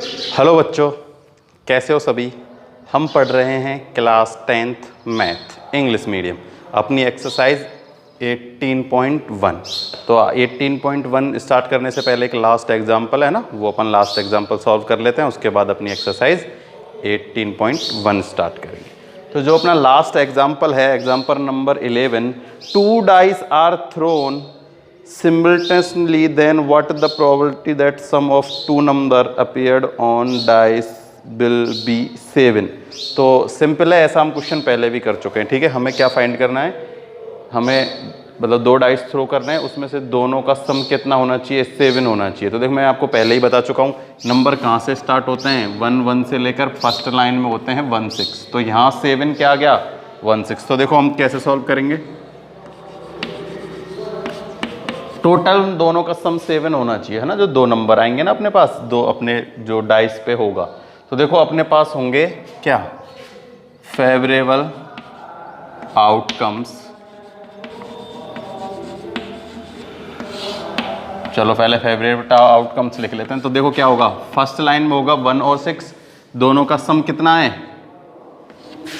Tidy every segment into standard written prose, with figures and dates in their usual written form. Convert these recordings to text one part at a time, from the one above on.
Hello बच्चों, कैसे हो सभी। हम पढ़ रहे हैं class 10th math English medium, अपनी एक्सरसाइज 18.1। तो 18.1 स्टार्ट करने से पहले एक लास्ट एग्जाम्पल है ना, वो अपन लास्ट एग्जाम्पल सॉल्व कर लेते हैं, उसके बाद अपनी एक्सरसाइज 18.1 स्टार्ट करेंगे। तो जो अपना लास्ट एग्जाम्पल है, example number 11, 2 dice are thrown simultaneously, then what the probability that sum of two number appeared on dice will be 7। तो सिंपल है, ऐसा हम क्वेश्चन पहले भी कर चुके हैं। ठीक है, हमें क्या फाइंड करना है, हमें मतलब 2 डाइस थ्रो करना है, उसमें से दोनों का सम कितना होना चाहिए, 7 होना चाहिए। तो देखो मैं आपको पहले ही बता चुका हूँ, नंबर कहाँ से स्टार्ट होते हैं, 1 से लेकर फर्स्ट लाइन में होते हैं 1 6। तो यहाँ 7 क्या आ गया, 1 6। तो देखो हम कैसे सॉल्व करेंगे, टोटल दोनों का सम 7 होना चाहिए, है ना। जो 2 नंबर आएंगे ना अपने पास, दो अपने जो डाइस पे होगा, तो देखो अपने पास होंगे क्या, फेवरेबल आउटकम्स। चलो पहले फेवरेबल आउटकम्स लिख लेते हैं। तो देखो क्या होगा, फर्स्ट लाइन में होगा 1 और 6, दोनों का सम कितना है,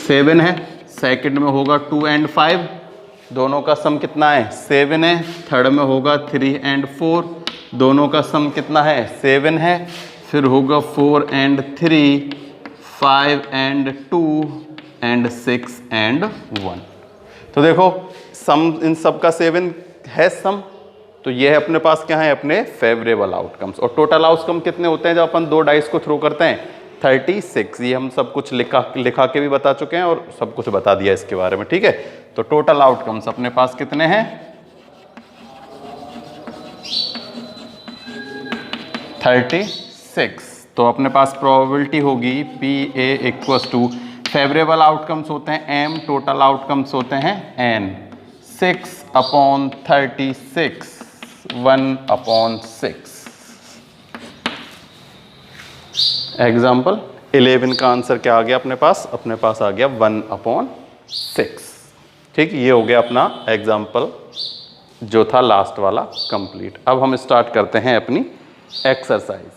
7 है। सेकंड में होगा 2 और 5, दोनों का सम कितना है, 7 है। थर्ड में होगा 3 और 4, दोनों का सम कितना है, 7 है। फिर होगा 4 और 3, 5 और 2 और 6 और 1। तो देखो सम इन सब का 7 है सम, तो ये है अपने पास क्या है, अपने फेवरेबल आउटकम्स। और टोटल आउटकम कितने होते हैं जब अपन 2 डाइस को थ्रो करते हैं, 36। ये हम सब कुछ लिखा के भी बता चुके हैं और सब कुछ बता दिया इसके बारे में। ठीक है, तो टोटल आउटकम्स अपने पास कितने हैं, 36। तो अपने पास प्रोबेबिलिटी होगी PA equals to, favourable outcomes होते हैं M, टोटल आउटकम्स होते हैं N। 6/36, 1/6। एग्जाम्पल 11 का आंसर क्या आ गया अपने पास आ गया 1/6। ठीक, ये हो गया अपना एग्जाम्पल जो था लास्ट वाला कंप्लीट। अब हम स्टार्ट करते हैं अपनी एक्सरसाइज।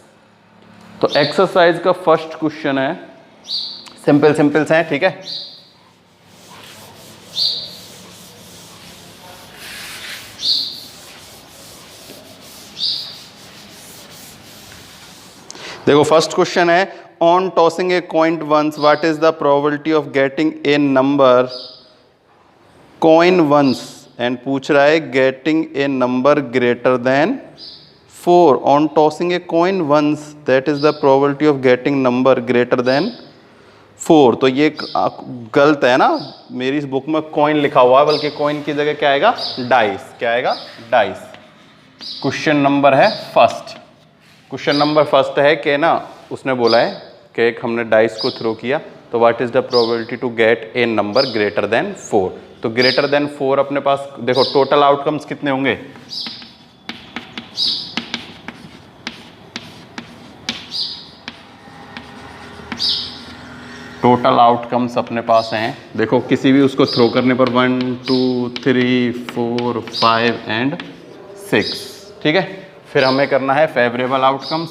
तो एक्सरसाइज का फर्स्ट क्वेश्चन है, सिंपल से है। ठीक है, देखो फर्स्ट क्वेश्चन है, on tossing a coin once what is the probability of getting a number coin once, and पूछ रहा है getting a number greater than 4। On tossing a coin once that is the probability of getting number greater than 4। तो ये गलत है ना, मेरी इस बुक में कॉइन लिखा हुआ है, बल्कि कॉइन की जगह क्या आएगा, डाइस। क्या आएगा, डाइस। क्वेश्चन नंबर है फर्स्ट, क्वेश्चन नंबर फर्स्ट है कि ना, उसने बोला है कि एक हमने डाइस को थ्रो किया, तो what is the probability to get a number greater than 4। तो ग्रेटर देन 4 अपने पास देखो टोटल आउटकम्स कितने होंगे, टोटल आउटकम्स अपने पास हैं, देखो किसी भी उसको थ्रो करने पर 1 2 3 4 5 और 6। ठीक है, फिर हमें करना है फेवरेबल आउटकम्स।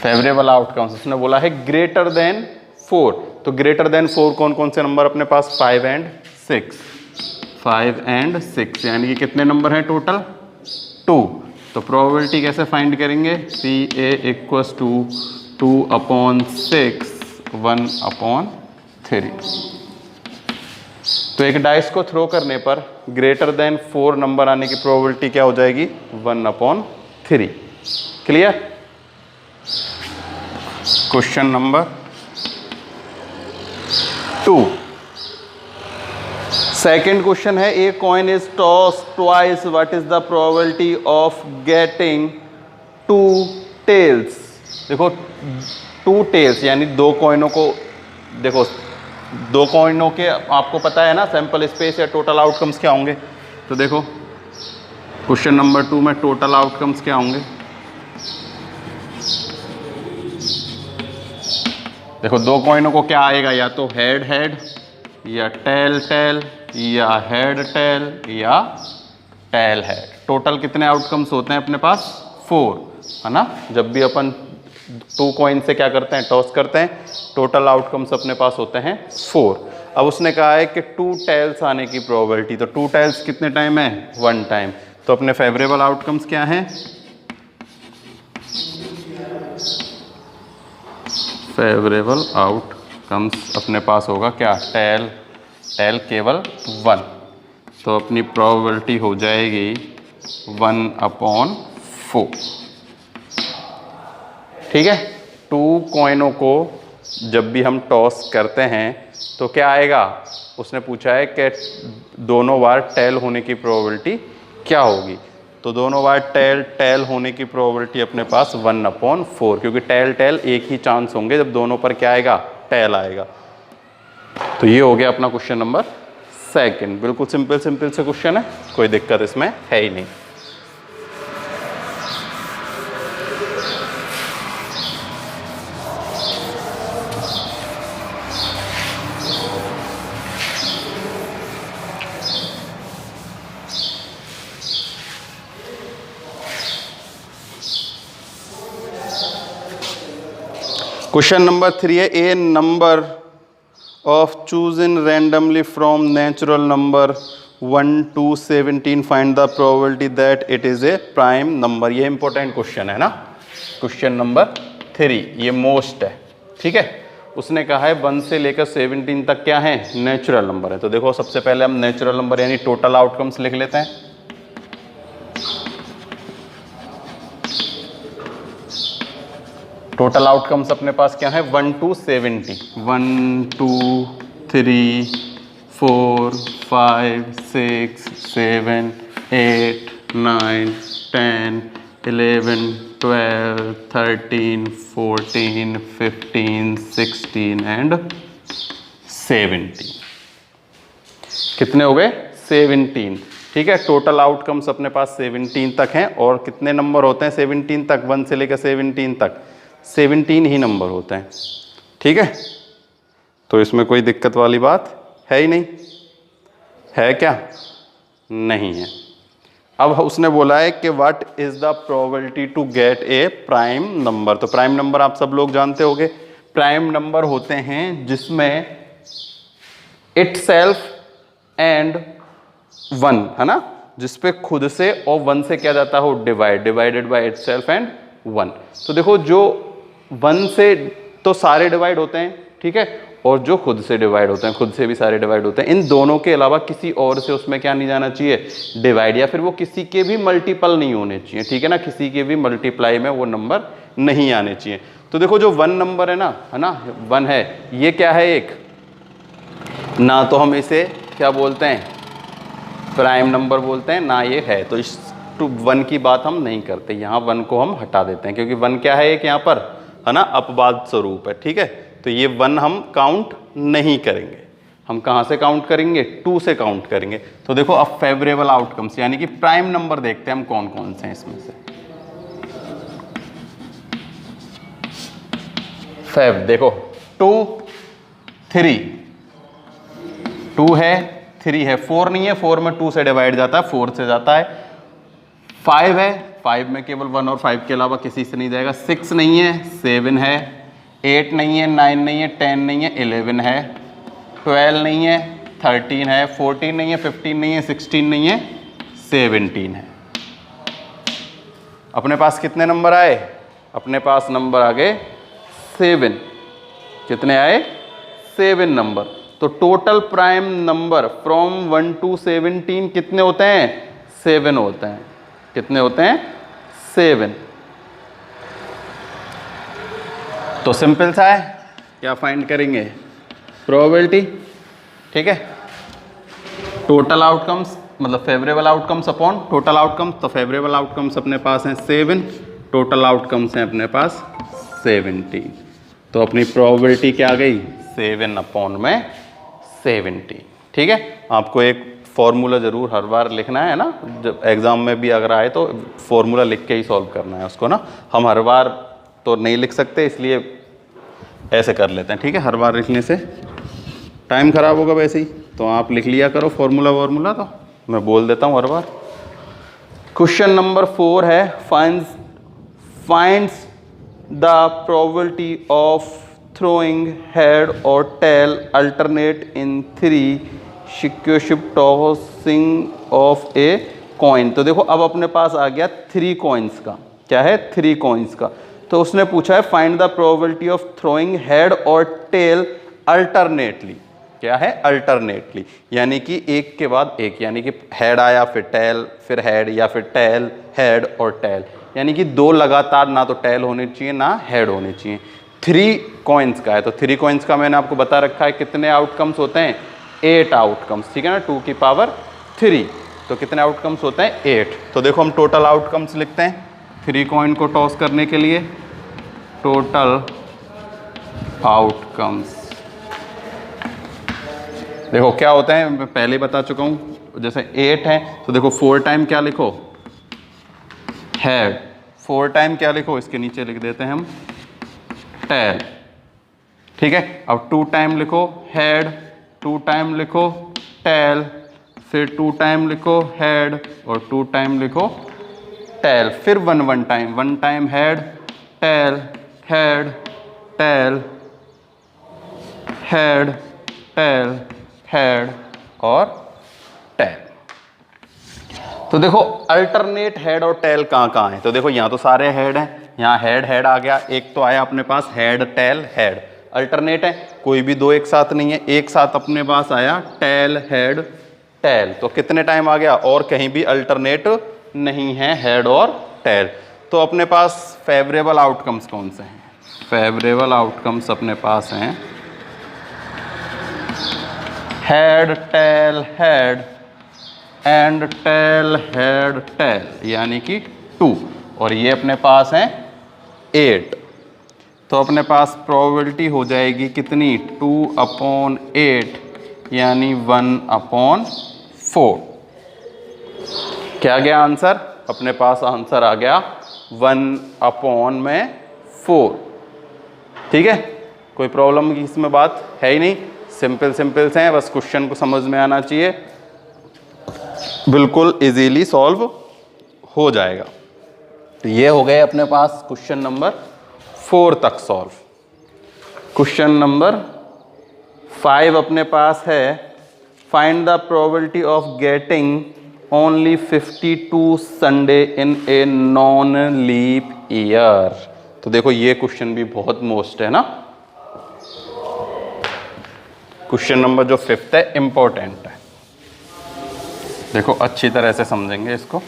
फेवरेबल आउटकम्स उसने बोला है ग्रेटर देन 4। तो ग्रेटर देन 4 कौन कौन से नंबर अपने पास, 5 और 6। 5 और 6 यानी कि कितने नंबर हैं टोटल, 2। तो प्रोबेबिलिटी कैसे फाइंड करेंगे, PA इक्वल्स टू 2/6, 1/3। तो एक डाइस को थ्रो करने पर ग्रेटर देन 4 नंबर आने की प्रोबेबिलिटी क्या हो जाएगी, 1/3। Clear. Question number 2, second question है, a coin is toss twice, what is the probability of getting 2 tails. देखो 2 टेल्स यानी 2 कॉइनों को, देखो 2 कॉइनों के आपको पता है ना सैंपल स्पेस या टोटल आउटकम्स क्या होंगे। तो देखो क्वेश्चन नंबर 2 में टोटल आउटकम्स क्या होंगे, देखो 2 कॉइनों को क्या आएगा, या तो हेड हेड या टेल टेल या हेड टेल या टेल हेड। टोटल कितने आउटकम्स होते हैं अपने पास? 4, है ना। जब भी अपन 2 कॉइन से क्या करते हैं, टॉस करते हैं, टोटल आउटकम्स अपने पास होते हैं 4। अब उसने कहा है कि 2 टेल्स आने की प्रोबेबिलिटी, तो 2 टेल्स कितने टाइम है? 1 टाइम। तो अपने फेवरेबल आउटकम्स क्या हैं? फेवरेबल आउटकम्स अपने पास होगा क्या? टेल केवल 1, तो अपनी प्रोबेबिलिटी हो जाएगी 1/4। ठीक है। 2 कॉइनों को जब भी हम टॉस करते हैं तो क्या आएगा? उसने पूछा है कि दोनों बार टेल होने की प्रोबेबिलिटी क्या होगी। तो दोनों बार टेल होने की प्रोबेबिलिटी अपने पास 1/4, क्योंकि टेल एक ही चांस होंगे जब दोनों पर क्या आएगा? टेल आएगा। तो ये हो गया अपना क्वेश्चन नंबर 2। बिल्कुल सिंपल से क्वेश्चन है, कोई दिक्कत इसमें है ही नहीं। क्वेश्चन नंबर 3 है, a number of chosen randomly from natural number 1 to 17 find the probability that it is a prime number. ये इंपॉर्टेंट क्वेश्चन है ना, क्वेश्चन नंबर 3, ये मोस्ट है। ठीक है। उसने कहा है 1 से लेकर 17 तक क्या है? नेचुरल नंबर है। तो देखो सबसे पहले हम नेचुरल नंबर यानी टोटल आउटकम्स लिख लेते हैं। टोटल आउटकम्स अपने पास क्या है? 1 to 70। 1 2 3 4 5 6 7 8 9 10 11 12 13 14 15 16 एंड 17। कितने हो गए? 17। ठीक है। टोटल आउटकम्स अपने पास 17 तक हैं। और कितने नंबर होते हैं 17 तक? 1 से लेकर 17 तक 17 ही नंबर होते हैं। ठीक है। तो इसमें कोई दिक्कत वाली बात है ही नहीं, है क्या? नहीं है। अब उसने बोला है कि what is the probability to get a prime number. तो प्राइम नंबर आप सब लोग जानते होंगे, प्राइम नंबर होते हैं जिसमें इटसेल्फ एंड 1, है ना, जिसपे खुद से और 1 से क्या जाता हो? Divided by itself and 1। तो देखो जो 1 से तो सारे डिवाइड होते हैं, ठीक है, और जो खुद से डिवाइड होते हैं, खुद से भी सारे डिवाइड होते हैं। इन दोनों के अलावा किसी और से उसमें क्या नहीं जाना चाहिए? डिवाइड, या फिर वो किसी के भी मल्टीपल नहीं होने चाहिए। ठीक है ना, किसी के भी मल्टीप्लाई में वो नंबर नहीं आने चाहिए। तो देखो जो 1 नंबर है ना, 1 है, ये क्या है? एक ना तो हम इसे क्या बोलते हैं? प्राइम नंबर बोलते हैं, ना ये है। तो इस 1 की बात हम नहीं करते, यहाँ 1 को हम हटा देते हैं, क्योंकि 1 क्या है? एक यहाँ पर, है ना, अपवाद स्वरूप है। ठीक है। तो ये 1 हम काउंट नहीं करेंगे। हम कहाँ से काउंट करेंगे? 2 से काउंट करेंगे। तो देखो अब फेवरेबल आउटकम्स यानी कि प्राइम नंबर देखते हैं हम कौन कौन से हैं इसमें से। देखो 2 3, 2 है, 3 है, 4 नहीं है, 4 में 2 से डिवाइड जाता है, 4 से जाता है। 5 है, 5 में केवल 1 और 5 के अलावा किसी से नहीं जाएगा। 6 नहीं है, 7 है, 8 नहीं है, 9 नहीं है, 10 नहीं है, 11 है, 12 नहीं है, 13 है, 14 नहीं है, 15 नहीं है, 16 नहीं है, 17 है। अपने पास कितने नंबर आए? अपने पास नंबर आ गए 7। कितने आए? 7 नंबर। तो total prime number from 1 to 17 कितने होते हैं? 7 होते हैं। कितने होते हैं? 7। तो सिंपल सा है, क्या फाइंड करेंगे? प्रोबेबिलिटी। ठीक है। टोटल आउटकम्स मतलब favourable outcomes upon total outcomes. तो फेवरेबल आउटकम्स अपने पास हैं 7, टोटल आउटकम्स हैं अपने पास 17। तो अपनी प्रोबेबिलिटी क्या आ गई? 7/17। ठीक है। आपको एक फॉर्मूला जरूर हर बार लिखना है ना, जब एग्जाम में भी अगर आए तो फॉर्मूला लिख के ही सॉल्व करना है उसको ना। हम हर बार तो नहीं लिख सकते, इसलिए ऐसे कर लेते हैं। ठीक है। हर बार लिखने से टाइम खराब होगा वैसे ही, तो आप लिख लिया करो फॉर्मूला। तो मैं बोल देता हूँ हर बार। क्वेश्चन नंबर 4 है finds the probability of throwing head or tail alternate in 3 successive tossing of a coin। तो देखो अब अपने पास आ गया 3 कॉइन्स का, क्या है 3 कॉइन्स का। तो उसने पूछा है find the probability of throwing head और टेल अल्टरनेटली, क्या है अल्टरनेटली, यानी कि एक के बाद एक, यानी कि हेड आया फिर टेल फिर हेड, या फिर टेल हेड और टेल, यानी कि 2 लगातार, ना तो टेल होनी चाहिए ना हेड होनी चाहिए। 3 कॉइन्स का है, तो 3 कॉइन्स का मैंने आपको बता रखा है कितने आउटकम्स होते हैं, 8 आउटकम्स, ठीक है ना, 2 की पावर 3, तो कितने आउटकम्स होते हैं 8। तो देखो हम टोटल आउटकम्स लिखते हैं 3 कॉइन को टॉस करने के लिए, टोटल आउटकम्स देखो क्या होते हैं, मैं पहले बता चुका हूं, जैसे 8 है तो देखो 4 टाइम क्या लिखो हेड, 4 टाइम क्या लिखो, इसके नीचे लिख देते हैं हम टेल, ठीक है। अब 2 टाइम लिखो हेड, 2 टाइम लिखो टेल, फिर 2 टाइम लिखो हेड और 2 टाइम लिखो टेल, फिर 1 time, 1 time head tail head tail head tail head और टेल। तो देखो अल्टरनेट हेड और टेल कहाँ कहाँ है, तो देखो यहाँ तो सारे हेड हैं, यहाँ हेड हेड आ गया, एक तो आया अपने पास हेड टेल हेड, अल्टरनेट है, कोई भी 2 एक साथ नहीं है, एक साथ अपने पास आया टेल हेड टेल, तो कितने टाइम आ गया, और कहीं भी अल्टरनेट नहीं है हेड और टेल। तो अपने पास फेवरेबल आउटकम्स कौन से हैं, फेवरेबल आउटकम्स अपने पास हैं head tail head and tail head tail, यानी कि 2, और ये अपने पास है 8, तो अपने पास प्रोबेबिलिटी हो जाएगी कितनी 2/8, यानी 1/4। क्या गया आंसर, अपने पास आंसर आ गया 1/4, ठीक है। कोई प्रॉब्लम की इसमें बात है ही नहीं, सिंपल सिंपल से हैं, बस क्वेश्चन को समझ में आना चाहिए, बिल्कुल इजीली सॉल्व हो जाएगा। तो ये हो गए अपने पास क्वेश्चन नंबर 4 तक सॉल्व। क्वेश्चन नंबर 5 अपने पास है find the probability of getting only 52 Sunday in a non leap year. तो देखो ये क्वेश्चन भी बहुत मोस्ट है ना, क्वेश्चन नंबर जो 5th है इंपॉर्टेंट है, देखो अच्छी तरह से समझेंगे इसको।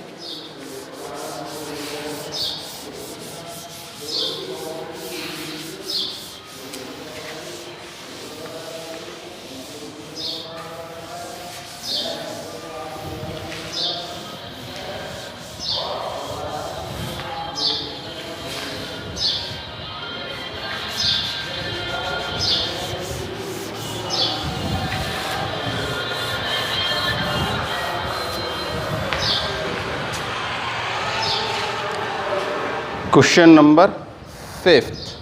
क्वेश्चन नंबर 5th,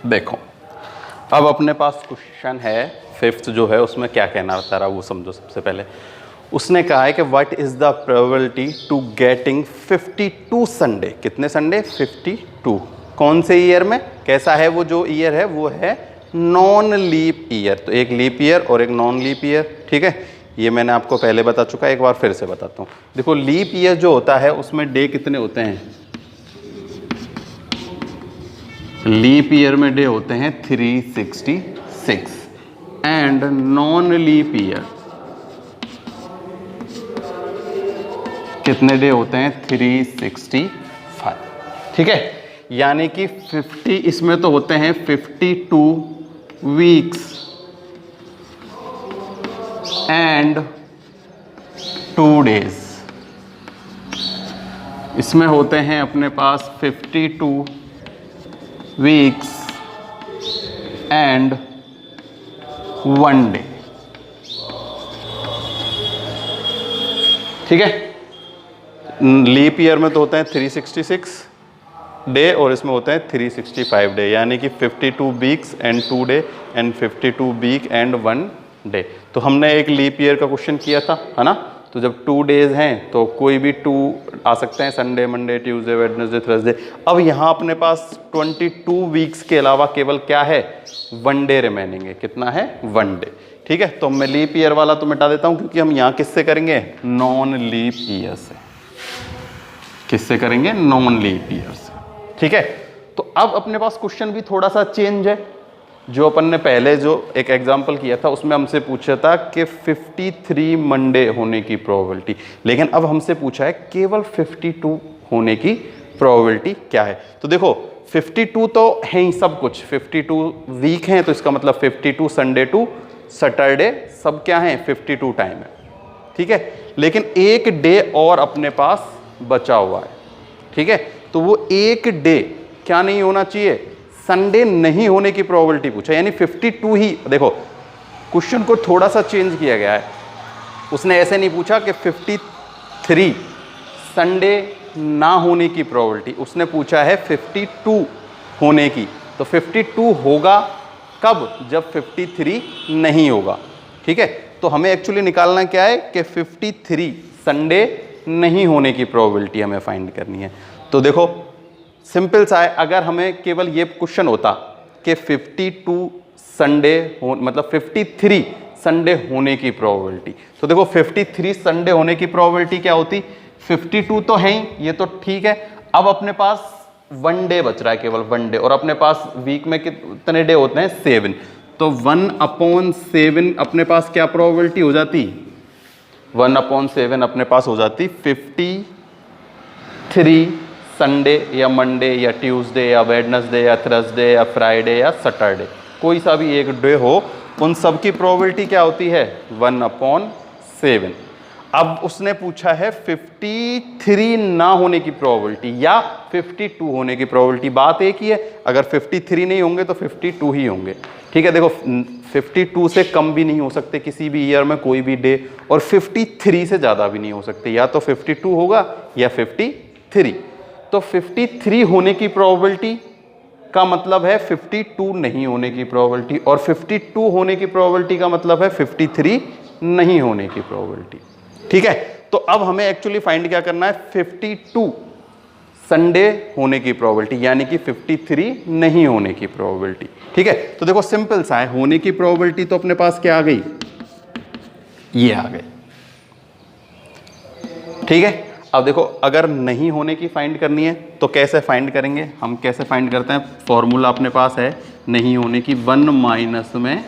देखो अब अपने पास क्वेश्चन है 5th जो है, उसमें क्या कहना था रहा वो समझो। सबसे पहले उसने कहा है कि what is the probability to getting 52 Sunday, कितने संडे 52, कौन से ईयर में, कैसा है वो जो ईयर है वो है नॉन लीप ईयर, तो एक लीप ईयर और एक नॉन लीप ईयर, ठीक है। ये मैंने आपको पहले बता चुका है, एक बार फिर से बताता हूँ। देखो लीप ईयर जो होता है उसमें डे कितने होते हैं, लीप ईयर में डे होते हैं 366 एंड नॉन लीप ईयर कितने डे होते हैं 365, ठीक है। यानी कि 50 इसमें तो होते हैं 52 वीक्स एंड 2 डेज, इसमें होते हैं अपने पास 52 वीक्स एंड 1 डे, ठीक है। लीप ईयर में तो होते हैं 366 डे और इसमें होते हैं 365 डे, यानी कि 52 weeks and 2 day and 52 week and 1 day. तो हमने एक लीप ईयर का क्वेश्चन किया था, है ना। तो जब 2 डेज हैं तो कोई भी 2 आ सकते हैं, Sunday, Monday, Tuesday, Wednesday, Thursday. अब यहाँ अपने पास 22 वीक्स के अलावा केवल क्या है, 1 डे रिमेनिंग है। कितना है, 1 डे। ठीक है, तो मैं लीप ईयर वाला तो मिटा देता हूँ, क्योंकि हम यहाँ किससे करेंगे, नॉन लीप ईयर से। किससे करेंगे, नॉन लीप ईयर से। ठीक है, तो अब अपने पास क्वेश्चन भी थोड़ा सा चेंज है। जो अपन ने पहले जो एक एग्जांपल किया था उसमें हमसे पूछा था कि 53 मंडे होने की प्रोबेबिलिटी, लेकिन अब हमसे पूछा है केवल 52 होने की प्रोबेबिलिटी क्या है। तो देखो 52 तो है ही सब कुछ, 52 वीक हैं तो इसका मतलब 52 संडे टू सैटरडे सब क्या है, 52 टाइम है। ठीक है, लेकिन एक डे और अपने पास बचा हुआ है। ठीक है, तो वो एक डे क्या नहीं होना चाहिए, संडे नहीं होने की प्रोबेबिलिटी पूछा, यानी 52 ही। देखो क्वेश्चन को थोड़ा सा चेंज किया गया है, उसने ऐसे नहीं पूछा कि 53 संडे ना होने की प्रोबेबिलिटी, उसने पूछा है 52 होने की। तो 52 होगा कब, जब 53 नहीं होगा। ठीक है, तो हमें एक्चुअली निकालना क्या है कि 53 संडे नहीं होने की प्रोबेबिलिटी हमें फाइंड करनी है। तो देखो सिंपल सा है, अगर हमें केवल ये क्वेश्चन होता कि 52 संडे हो, मतलब 53 संडे होने की प्रोबेबिलिटी, तो देखो 53 संडे होने की प्रोबेबिलिटी क्या होती, 52 तो है ही, ये तो ठीक है। अब अपने पास 1 डे बच रहा है, केवल 1 डे, और अपने पास वीक में कितने डे होते हैं, 7। तो 1/7 अपने पास क्या प्रोबेबिलिटी हो जाती, 1/7 अपने पास हो जाती 53 संडे या मंडे या ट्यूसडे या वेडनेसडे या थर्सडे या फ्राइडे या सैटरडे, कोई सा भी एक डे हो, उन सब की प्रोबेबिलिटी क्या होती है, 1/7। अब उसने पूछा है 53 ना होने की प्रोबेबिलिटी या 52 होने की प्रोबेबिलिटी, बात एक ही है। अगर 53 नहीं होंगे तो 52 ही होंगे। ठीक है, देखो 52 से कम भी नहीं हो सकते किसी भी ईयर में कोई भी डे, और 53 से ज़्यादा भी नहीं हो सकते, या तो 52 होगा या 53। तो 53 होने की प्रोबेबिलिटी का मतलब है 52 नहीं होने की प्रोबेबिलिटी, और 52 होने की प्रोबेबिलिटी का मतलब है 53 नहीं होने की प्रोबेबिलिटी। ठीक है, तो अब हमें एक्चुअली फाइंड क्या करना है, 52 संडे होने की प्रोबेबिलिटी, यानी कि 53 नहीं होने की प्रोबेबिलिटी। ठीक है, तो देखो सिंपल सा है, होने की प्रोबेबिलिटी तो अपने पास क्या आ गई, ये आ गई। ठीक है, अब देखो अगर नहीं होने की फाइंड करनी है तो कैसे फाइंड करेंगे, हम कैसे फाइंड करते हैं, फॉर्मूला अपने पास है नहीं होने की, 1 माइनस में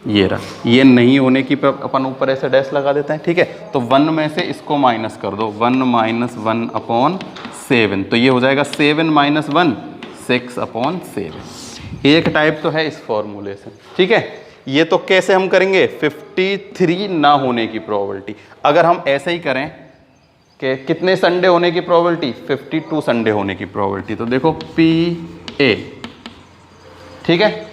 ये रहा, ये नहीं होने की अपन ऊपर ऐसे डैश लगा देते हैं। ठीक है, तो 1 में से इसको माइनस कर दो, 1 माइनस 1/7, तो ये हो जाएगा 7 माइनस 1 6/7। एक टाइप तो है इस फॉर्मूले से। ठीक है, ये तो कैसे हम करेंगे, 53 ना होने की प्रोबेबिलिटी। अगर हम ऐसे ही करें कि कितने संडे होने की प्रोबेबिलिटी, 52 संडे होने की प्रोबेबिलिटी, तो देखो PA। ठीक है,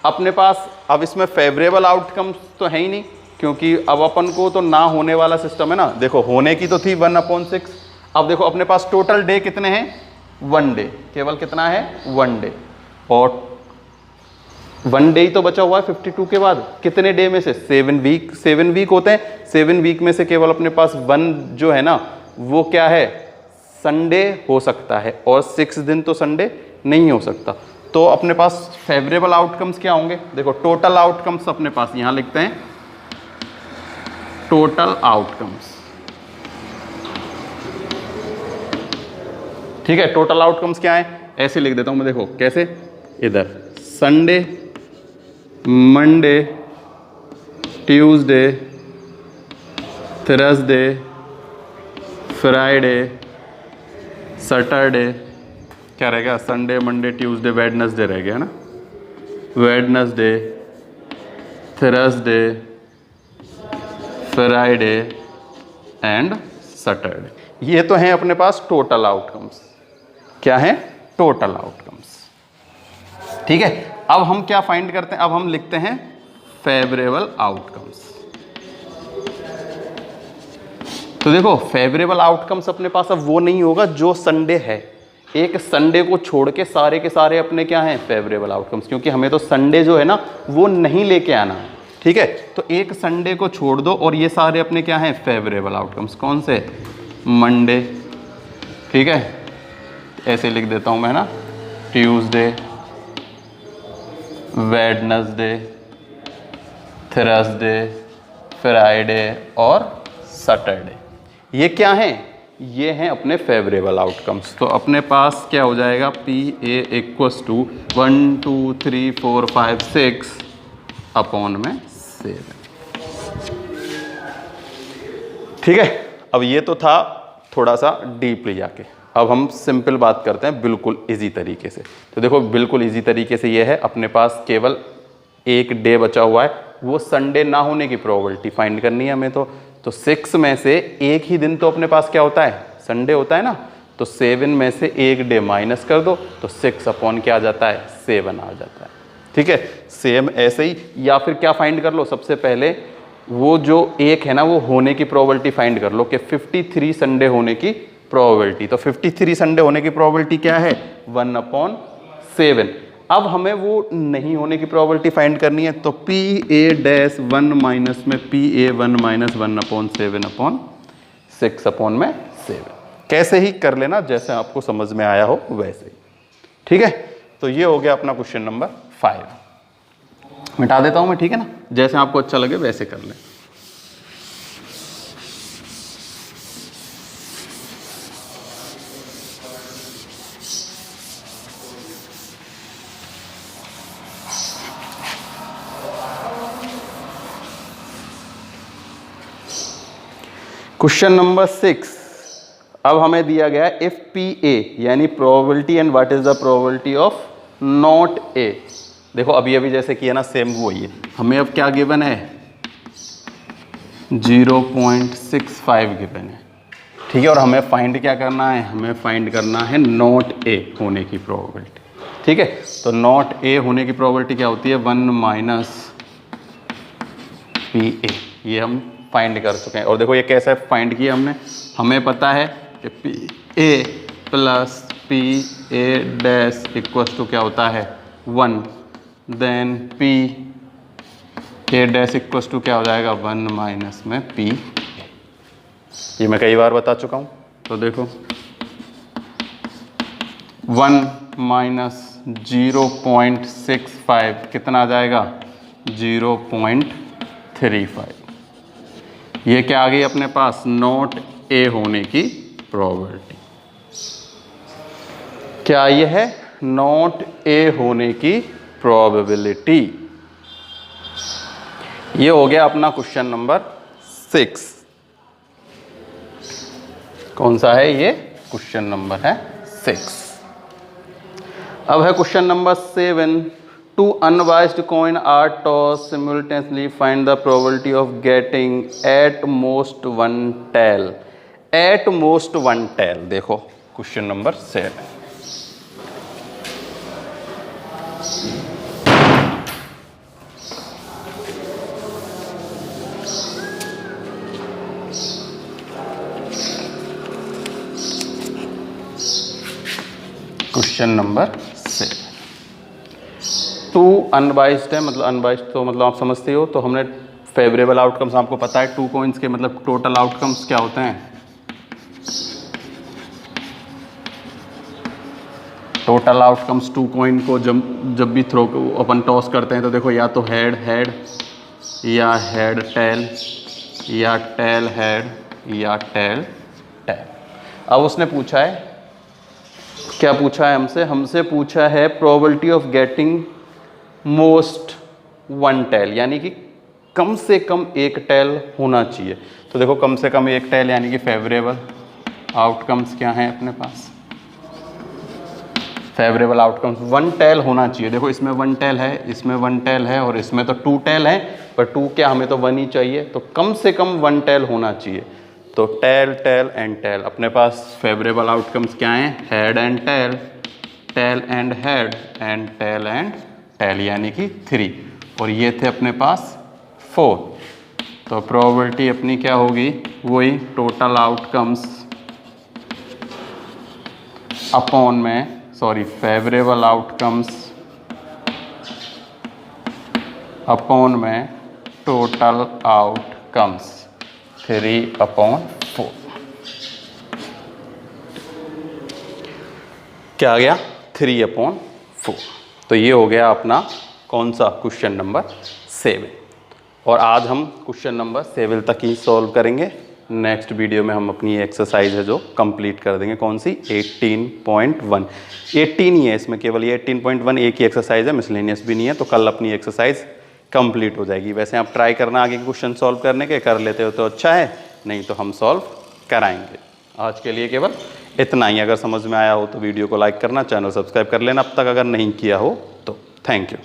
अपने पास अब इसमें फेवरेबल आउटकम्स तो है ही नहीं, क्योंकि अब अपन को तो ना होने वाला सिस्टम है ना। देखो होने की तो थी 1/6, अब देखो अपने पास टोटल डे कितने हैं, 1 डे, केवल कितना है, 1 डे, और 1 डे ही तो बचा हुआ है 52 के बाद। कितने डे में से, 7 वीक होते हैं, 7 वीक में से केवल अपने पास 1 जो है ना वो क्या है, संडे हो सकता है, और 6 दिन तो संडे नहीं हो सकता। तो अपने पास फेवरेबल आउटकम्स क्या होंगे, देखो टोटल आउटकम्स अपने पास यहां लिखते हैं, टोटल आउटकम्स। ठीक है, टोटल आउटकम्स क्या है, ऐसे लिख देता हूं मैं, देखो कैसे, इधर Sunday, Monday, Tuesday, Thursday, Friday, Saturday, क्या रहेगा, संडे, मंडे, ट्यूसडे, वेडनेसडे रह गया ना, Wednesday, Thursday, Friday and Saturday. ये तो हैं अपने पास टोटल आउटकम्स। क्या है, टोटल आउटकम्स। ठीक है, अब हम क्या फाइंड करते हैं, अब हम लिखते हैं फेवरेबल आउटकम्स। तो देखो फेवरेबल आउटकम्स अपने पास अब वो नहीं होगा जो संडे है, एक संडे को छोड़ के सारे अपने क्या हैं फेवरेबल आउटकम्स, क्योंकि हमें तो संडे जो है ना वो नहीं लेके आना है, ठीक है। तो एक संडे को छोड़ दो और ये सारे अपने क्या हैं फेवरेबल आउटकम्स। कौन से? मंडे, ठीक है, ऐसे लिख देता हूं मैं ना, ट्यूसडे, वेडनेसडे, थर्सडे, फ्राइडे और सैटरडे। ये क्या हैं? ये हैं अपने फेवरेबल आउटकम्स। तो अपने पास क्या हो जाएगा, P A equals to 1 2 3 4 5 6 upon में 7, ठीक है। अब ये तो था थोड़ा सा डीपली जाके, अब हम सिंपल बात करते हैं बिल्कुल इजी तरीके से। तो देखो बिल्कुल इजी तरीके से ये है, अपने पास केवल एक डे बचा हुआ है, वो संडे ना होने की प्रोबेबिलिटी फाइंड करनी है हमें। तो 6 में से एक ही दिन तो अपने पास क्या होता है, संडे होता है ना। तो 7 में से एक डे माइनस कर दो तो 6 अपॉन क्या आ जाता है, 7 आ जाता है, ठीक है। सेम ऐसे ही, या फिर क्या फाइंड कर लो, सबसे पहले वो जो एक है ना वो होने की प्रोबेबिलिटी फाइंड कर लो कि 53 संडे होने की प्रोबेबिलिटी। तो 53 संडे होने की प्रोबेबिलिटी क्या है, 1/7। अब हमें वो नहीं होने की प्रोबेबिलिटी फाइंड करनी है, तो पी ए डैश 1 माइनस में पी ए 1 माइनस 1/7/6 अपॉन में 7। कैसे ही कर लेना, जैसे आपको समझ में आया हो वैसे ही, ठीक है। तो ये हो गया अपना क्वेश्चन नंबर 5। मिटा देता हूं मैं, ठीक है ना, जैसे आपको अच्छा लगे वैसे कर लें। क्वेश्चन नंबर 6, अब हमें दिया गया है इफ पी ए यानी probability and what is the probability of not a. देखो अभी जैसे किया ना सेम वही है, हमें अब क्या गिवन है, 0.65 गिवन है, ठीक है। और हमें फाइंड क्या करना है, हमें फाइंड करना है नॉट ए होने की प्रोबेबिलिटी, ठीक है। तो नॉट ए होने की प्रोबेबिलिटी क्या होती है, 1 माइनस पी ए, ये हम फाइंड कर चुके हैं। और देखो ये कैसे फाइंड किया हमने, हमें पता है कि P A plus P A dash equals to क्या होता है 1, then P A dash equals to क्या हो जाएगा 1 माइनस में पी। ये मैं कई बार बता चुका हूँ। तो देखो 1 माइनस 0.65 कितना आ जाएगा 0.35। ये क्या आ गई अपने पास, नॉट ए होने की प्रोबेबिलिटी। क्या ये है, नॉट ए होने की प्रोबेबिलिटी। ये हो गया अपना क्वेश्चन नंबर 6। कौन सा है ये, क्वेश्चन नंबर है 6। अब है question number 7। Two unbiased coin are tossed simultaneously. Find the probability of getting at most one tail. At most one tail. देखो question number 7। Question number 7। Two unbiased है, मतलब अनबाइस्ड तो मतलब आप समझते हो। तो हमने फेवरेबल आउटकम्स आपको पता है, 2 कॉइन्स के मतलब टोटल आउटकम्स क्या होते हैं, टोटल आउटकम्स 2 कॉइन को जब भी थ्रो अपन टॉस करते हैं तो देखो या तो हेड हेड या हेड टेल या टेल हेड या टेल टेल। अब उसने पूछा है, क्या पूछा है हमसे पूछा है probability of getting most one tail, यानी कि कम से कम एक टेल होना चाहिए। तो देखो कम से कम एक टेल यानी कि फेवरेबल आउटकम्स क्या हैं अपने पास, फेवरेबल आउटकम्स 1 टेल होना चाहिए। देखो इसमें 1 टेल है, इसमें 1 टेल है और इसमें तो 2 टेल है, पर 2 क्या, हमें तो 1 ही चाहिए। तो कम से कम 1 टेल होना चाहिए। तो टेल टेल एंड टेल, अपने पास फेवरेबल आउटकम्स क्या हैं, head and tail, tail and head and tail, यानी कि 3। और ये थे अपने पास 4। तो प्रोबेबिलिटी अपनी क्या होगी, वही टोटल आउटकम्स अपॉन में फेवरेबल आउटकम्स अपॉन में टोटल आउटकम्स 3/4। क्या आ गया, 3/4। तो ये हो गया अपना कौन सा, क्वेश्चन नंबर 7। और आज हम क्वेश्चन नंबर 7 तक ही सॉल्व करेंगे। नेक्स्ट वीडियो में हम अपनी एक्सरसाइज है जो कंप्लीट कर देंगे। कौन सी, 18.1। 18 ही है इसमें, केवल ये 18.1 एक ही एक्सरसाइज है, मिसलेनियस भी नहीं है। तो कल अपनी एक्सरसाइज कंप्लीट हो जाएगी। वैसे आप ट्राई करना आगे के क्वेश्चन सॉल्व करने के, कर लेते हो तो अच्छा है, नहीं तो हम सॉल्व कराएंगे। आज के लिए केवल इतना ही। अगर समझ में आया हो तो वीडियो को लाइक करना, चैनल सब्सक्राइब कर लेना अब तक अगर नहीं किया हो तो। Thank you.